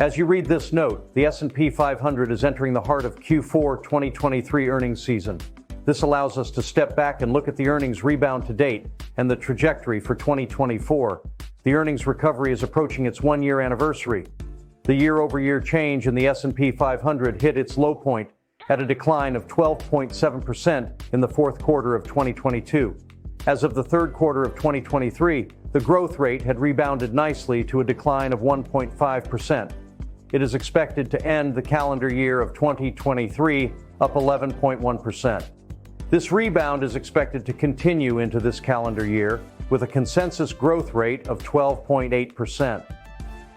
As you read this note, the S&P 500 is entering the heart of Q4 2023 earnings season. This allows us to step back and look at the earnings rebound to date and the trajectory for 2024. The earnings recovery is approaching its one-year anniversary. The year-over-year change in the S&P 500 hit its low point at a decline of 12.7% in the fourth quarter of 2022. As of the third quarter of 2023, the growth rate had rebounded nicely to a decline of 1.5%. It is expected to end the calendar year of 2023 up 11.1%. This rebound is expected to continue into this calendar year with a consensus growth rate of 12.8%.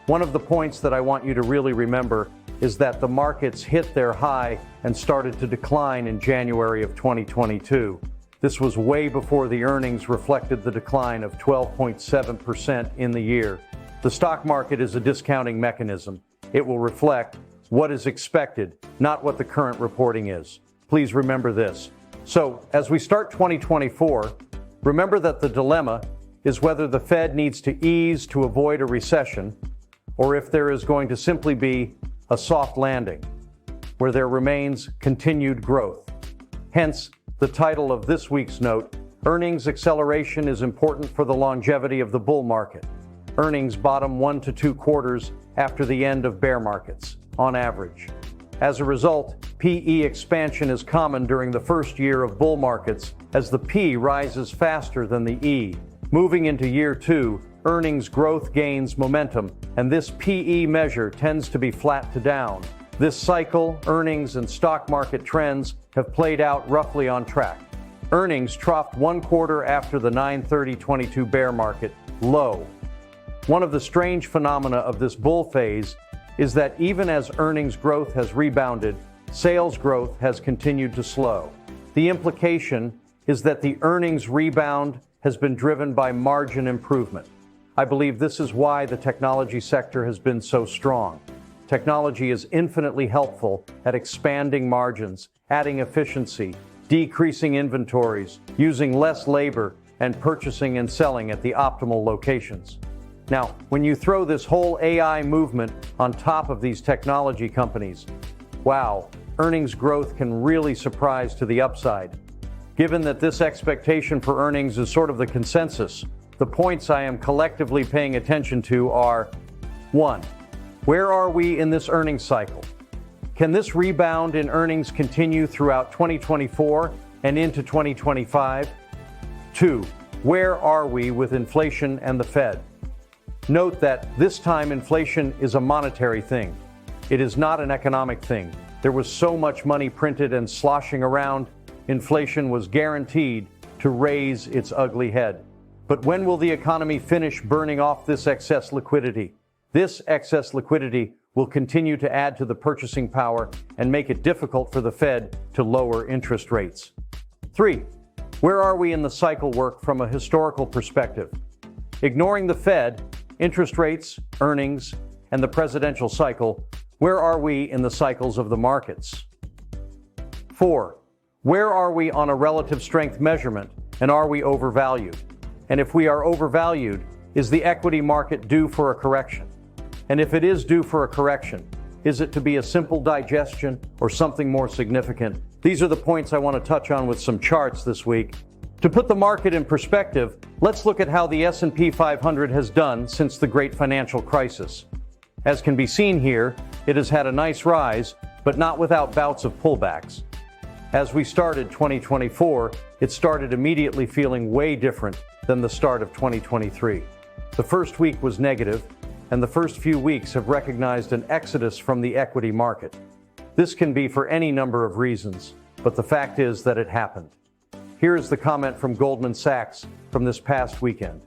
One of the points that I want you to really remember is that the markets hit their high and started to decline in January of 2022. This was way before the earnings reflected the decline of 12.7% in the year. The stock market is a discounting mechanism. It will reflect what is expected, not what the current reporting is. Please remember this. So, as we start 2024, remember that the dilemma is whether the Fed needs to ease to avoid a recession, or if there is going to simply be a soft landing, where there remains continued growth. Hence, the title of this week's note, Earnings Acceleration is Important for the Longevity of the Bull Market. Earnings bottom 1 to 2 quarters after the end of bear markets, on average. As a result, PE expansion is common during the first year of bull markets as the P rises faster than the E. Moving into year 2, earnings growth gains momentum, and this PE measure tends to be flat to down. This cycle, earnings, and stock market trends have played out roughly on track. Earnings troughed 1 quarter after the 9/30/22 bear market low. One of the strange phenomena of this bull phase is that even as earnings growth has rebounded, sales growth has continued to slow. The implication is that the earnings rebound has been driven by margin improvement. I believe this is why the technology sector has been so strong. Technology is infinitely helpful at expanding margins, adding efficiency, decreasing inventories, using less labor, and purchasing and selling at the optimal locations. Now, when you throw this whole AI movement on top of these technology companies, wow, earnings growth can really surprise to the upside. Given that this expectation for earnings is sort of the consensus, the points I am collectively paying attention to are: 1. Where are we in this earnings cycle? Can this rebound in earnings continue throughout 2024 and into 2025? 2. Where are we with inflation and the Fed? Note that this time inflation is a monetary thing. It is not an economic thing. There was so much money printed and sloshing around, inflation was guaranteed to raise its ugly head. But when will the economy finish burning off this excess liquidity? This excess liquidity will continue to add to the purchasing power and make it difficult for the Fed to lower interest rates. 3. Where are we in the cycle work from a historical perspective? Ignoring the Fed, interest rates, earnings, and the presidential cycle, where are we in the cycles of the markets? 4. Where are we on a relative strength measurement, and are we overvalued? And if we are overvalued, is the equity market due for a correction? And if it is due for a correction, is it to be a simple digestion or something more significant? These are the points I want to touch on with some charts this week. To put the market in perspective, let's look at how the S&P 500 has done since the great financial crisis. As can be seen here, it has had a nice rise, but not without bouts of pullbacks. As we started 2024, it started immediately feeling way different than the start of 2023. The first week was negative, and the first few weeks have recognized an exodus from the equity market. This can be for any number of reasons, but the fact is that it happened. Here is the comment from Goldman Sachs from this past weekend.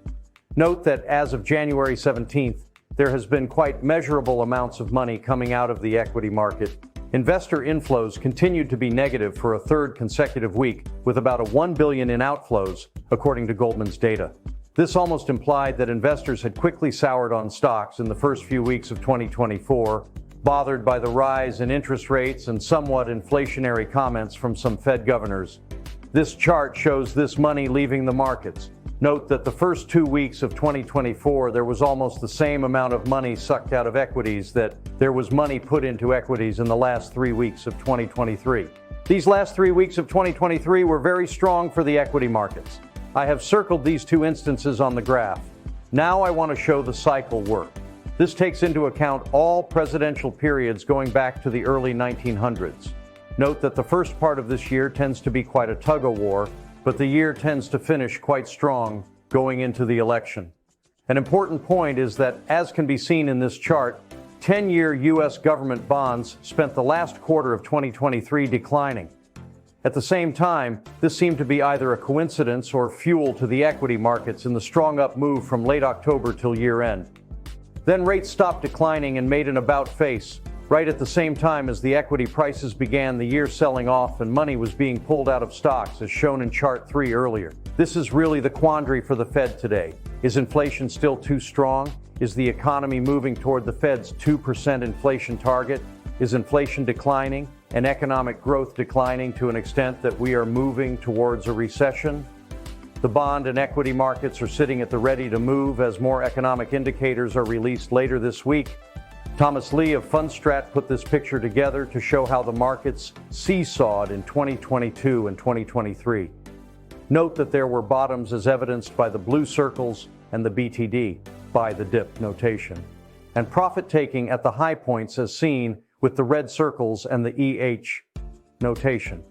Note that as of January 17th, there has been quite measurable amounts of money coming out of the equity market. Investor inflows continued to be negative for a third consecutive week, with about $1 billion in outflows, according to Goldman's data. This almost implied that investors had quickly soured on stocks in the first few weeks of 2024, bothered by the rise in interest rates and somewhat inflationary comments from some Fed governors. This chart shows this money leaving the markets, Note that the first 2 weeks of 2024, there was almost the same amount of money sucked out of equities that there was money put into equities in the last 3 weeks of 2023. These last 3 weeks of 2023 were very strong for the equity markets. I have circled these two instances on the graph. Now I want to show the cycle work. This takes into account all presidential periods going back to the early 1900s. Note that the first part of this year tends to be quite a tug-of-war, but the year tends to finish quite strong going into the election. An important point is that, as can be seen in this chart, 10-year U.S. government bonds spent the last quarter of 2023 declining. At the same time, this seemed to be either a coincidence or fuel to the equity markets in the strong up move from late October till year-end. Then rates stopped declining and made an about-face, right at the same time as the equity prices began the year selling off and money was being pulled out of stocks, as shown in Chart 3 earlier. This is really the quandary for the Fed today. Is inflation still too strong? Is the economy moving toward the Fed's 2% inflation target? Is inflation declining and economic growth declining to an extent that we are moving towards a recession? The bond and equity markets are sitting at the ready to move as more economic indicators are released later this week. Thomas Lee of Fundstrat put this picture together to show how the markets seesawed in 2022 and 2023. Note that there were bottoms as evidenced by the blue circles and the BTD, buy the dip notation, and profit taking at the high points as seen with the red circles and the EH notation.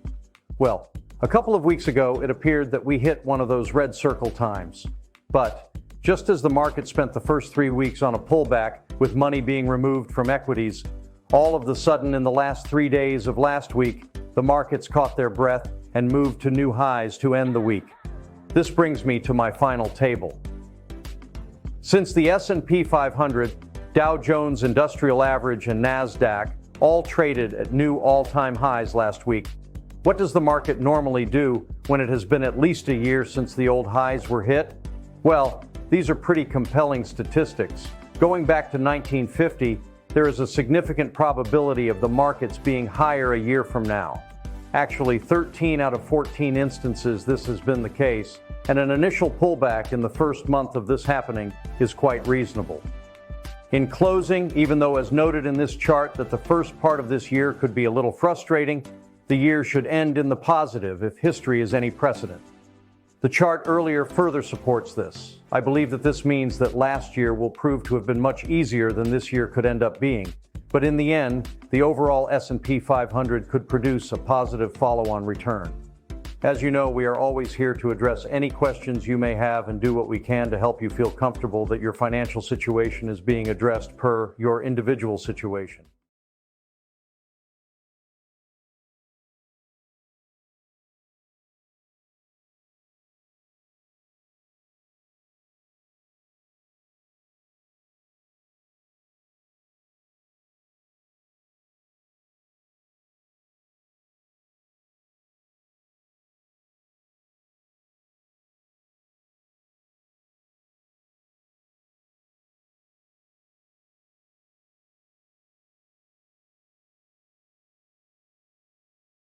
Well, a couple of weeks ago, it appeared that we hit one of those red circle times. But just as the market spent the first 3 weeks on a pullback with money being removed from equities, all of the sudden in the last 3 days of last week, the markets caught their breath and moved to new highs to end the week. This brings me to my final table. Since the S&P 500, Dow Jones Industrial Average, and NASDAQ all traded at new all-time highs last week, what does the market normally do when it has been at least a year since the old highs were hit? Well, these are pretty compelling statistics. Going back to 1950, there is a significant probability of the markets being higher a year from now. Actually, 13 out of 14 instances this has been the case, and an initial pullback in the first month of this happening is quite reasonable. In closing, even though as noted in this chart that the first part of this year could be a little frustrating, the year should end in the positive if history is any precedent. The chart earlier further supports this. I believe that this means that last year will prove to have been much easier than this year could end up being. But in the end, the overall S&P 500 could produce a positive follow-on return. As you know, we are always here to address any questions you may have and do what we can to help you feel comfortable that your financial situation is being addressed per your individual situation.